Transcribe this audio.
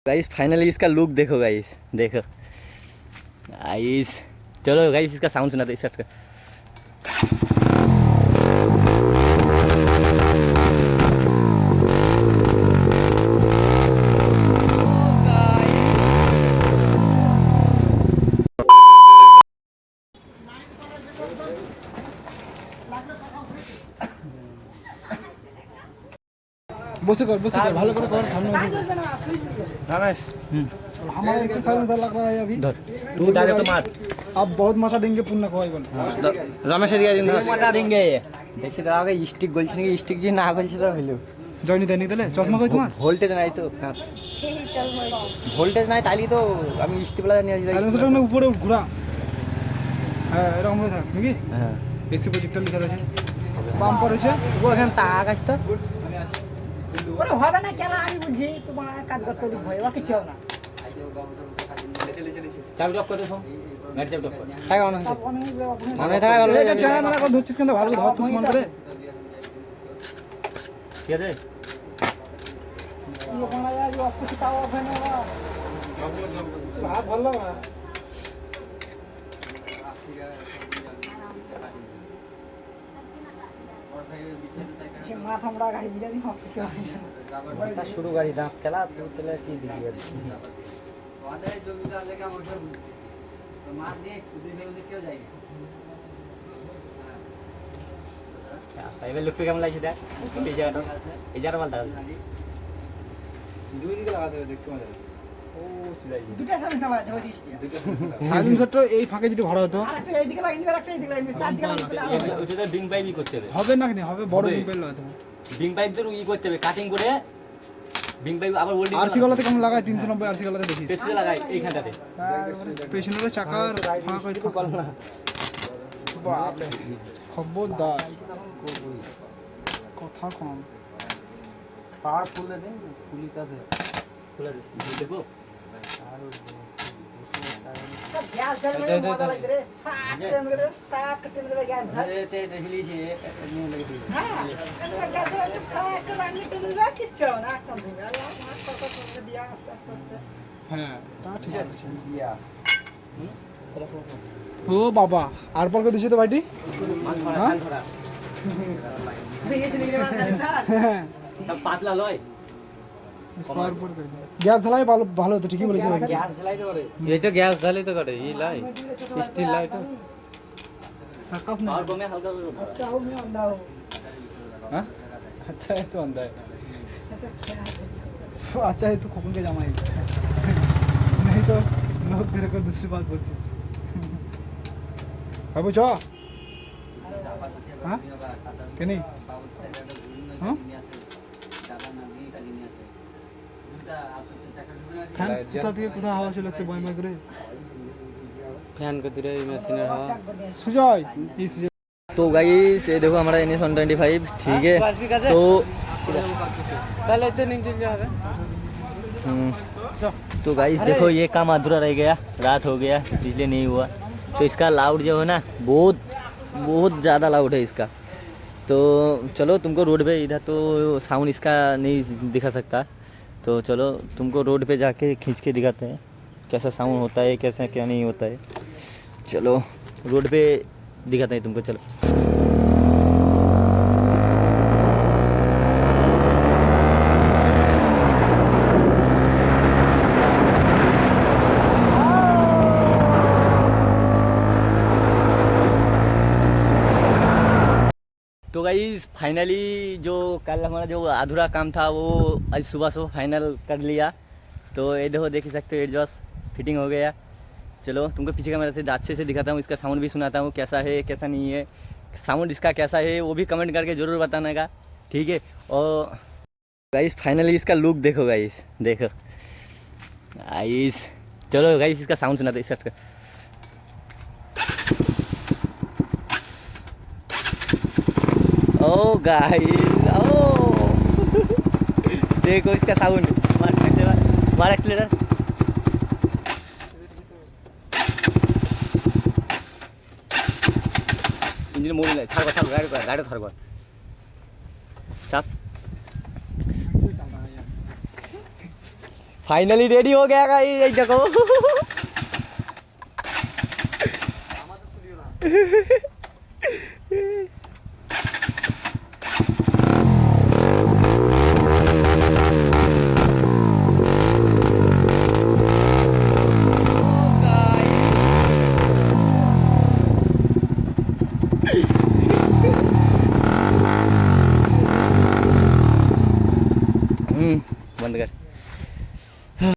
Guys finally इसका look देखो guys, देखो गाइस। चलो गाइस इसका साउंड सुनाते स्टार्ट कर। बसे कर भालो कर सामने रमेश हमारा इससे साइलेंसर लग रहा है अभी। तू डायरेक्ट तो मार। अब बहुत मजा देंगे पुण्य को बोल रमेश मजा देंगे। দেখি তো আগে স্টিক গলছে নাকি, স্টিক যে না গলছে তো হলো জয়নি দেনি দিলে চশমা কই তোমার ভোল্টেজ নাই তো। ভোল্টেজ নাই তাইলে তো আমি স্টিপলার নিয়ে আসি। সাইলেন্সারটা না উপরে ঘোরা, হ্যাঁ এরকম হয়ে থাক নাকি। হ্যাঁ এসি প্রজেক্টর লেখা আছে, বাম্পার হয়েছে ওখানে তাক আছে তো। ওরে হবে না কেন আমি বুঝি তোমার কাজ করতে ভয় বা কিছু হবে না। চাবি লক করে দাও, গাড়ি চাবি লক করে তাই অন হচ্ছে মনে থাকে ভালো। এটা জানা মানা করে ধরছিস কেন, ভালো ধর তুই মন করে ঠিক আছে। এই কোনা যায় অফ কিছু তাও অফ হয় না হাত ভালো না সে মাথা আমরা গাড়ি বিলা দিই অফ কিছু হয় না। তা শুরু গাড়ি দাঁত খেলা তুই তেলে কি দিবি আর ওদের জমিটা লেখা বসে মার দিয়ে দুই বেলা কেউ যায় না। এবার লুকটা কেমন লাগছে দেখ এই জায়গাটা, এই জায়গাটা ভালো দাঁড়াল দুই দিকে লাগাতে হবে, দেখতে মজা লাগে। ও চলে যাই দুটো সামনে সামনে ধরে দিস সাইলেন্সারটা এই ফাঁকে যদি ভরা হতো আর একটা এইদিকে লাগিয়ে দিবে, একটা এইদিকে লাগিয়ে দিবে, চার দিকে লাগিয়ে দিবে। ওটা বিং পাইপই করতে হবে। হবে না কেন হবে, বড় ডিম্পেল হতো। বিং পাইপ দিয়ে ই করতে হবে, কাটিং করে বিং পাইপ আবার ওল্ডিং আরসি গলাতে কেমন লাগায় 390 আরসি গলাতে দেখিস পেছনে লাগাই এইখানটাতে। পেছনের চাকার ফাঁক হয়তো বল না বাপ রে খবরদার কথা কম পাওয়ার ফুলে দে, ফুলি কাছে ফুলে দে দেখো। আর গ্যাস জ্বালিয়ে মজা লাগে রে, 60 টেন করে 60 টেন করে গ্যাস জ্বাল। এটা হিলিছে নিয়ে লাগে দিই। হ্যাঁ এটা গ্যাস জ্বালিয়ে 60 রানি টেন দিলে কিচ্ছু হবে না, একদম ঠিক আছে। আমার কত করে দিয়া আস্তে আস্তে আস্তে। হ্যাঁ তা ঠিক আছে। ইয়া ও বাবা আর পর করে দিছে তো ভাইটি মান ছড়া হ্যাঁ? মান ছড়া দেখেছি নাকি রে স্যার? হ্যাঁ সব পাতলা লয়। স্কয়ার পর করে গ্যাস জ্বালাই ভালো ভালো তো ঠিকই বলেছে ভাই। গ্যাস জ্বালাইতে পারে, এইটা গ্যাস জ্বালাই তো করে ই লাই স্টিল লাই তো আকাশ না আর কমে হালকা করে দাও। अच्छा हूँ मैं अंधा हूँ। हाँ अच्छा है तो अंधा है, अच्छा है तो खोपन के जामा है नहीं तो लोग तेरे को दूसरी बात बोलते बाबू चो हाँ क्या नहीं हाँ फैन कुत्ता दिए कुत्ता हवा चले से बॉय मगरे फैन को दिरे मशीनर हां सुजय ये सुजय। तो गाइस ये देखो हमारा NS 125 ठीक है। तो पहले तो नहीं चल जावे। तो गाइस देखो ये काम अधूरा रह गया, रात हो गया इसलिए नहीं हुआ। तो इसका लाउड जो है ना बहुत बहुत ज़्यादा लाउड है इसका। तो चलो तुमको रोड पे इधर तो साउंड इसका नहीं दिखा सकता, तो चलो तुमको रोड पे जाके खींच के दिखाते हैं कैसा साउंड होता है, कैसा क्या नहीं होता है। चलो रोड पे दिखाते हैं तुमको, चलो। तो गाइस फाइनली जो कल हमारा जो अधूरा काम था वो आज सुबह से फाइनल कर लिया। तो ये देखो देख ही सकते हो एडजस्ट फिटिंग हो गया। चलो तुमको पीछे कैमरा से अच्छे से दिखाता हूँ, इसका साउंड भी सुनाता हूँ कैसा है कैसा नहीं है, साउंड इसका कैसा है वो भी कमेंट करके ज़रूर बताने का, ठीक है। और गाइस फाइनली इसका लुक देखो गाइस, देखो गाइस। चलो गाइस इसका साउंड सुनाते स्टार्ट कर। ओ गाइस ओ देखो इसका साउंड, मार एक्सीलरेटर। इंजन मोड़ ले, थार गाड़ी थार चाप फाइनली रेडी हो गया गाइस, ये देखो। बंद कर।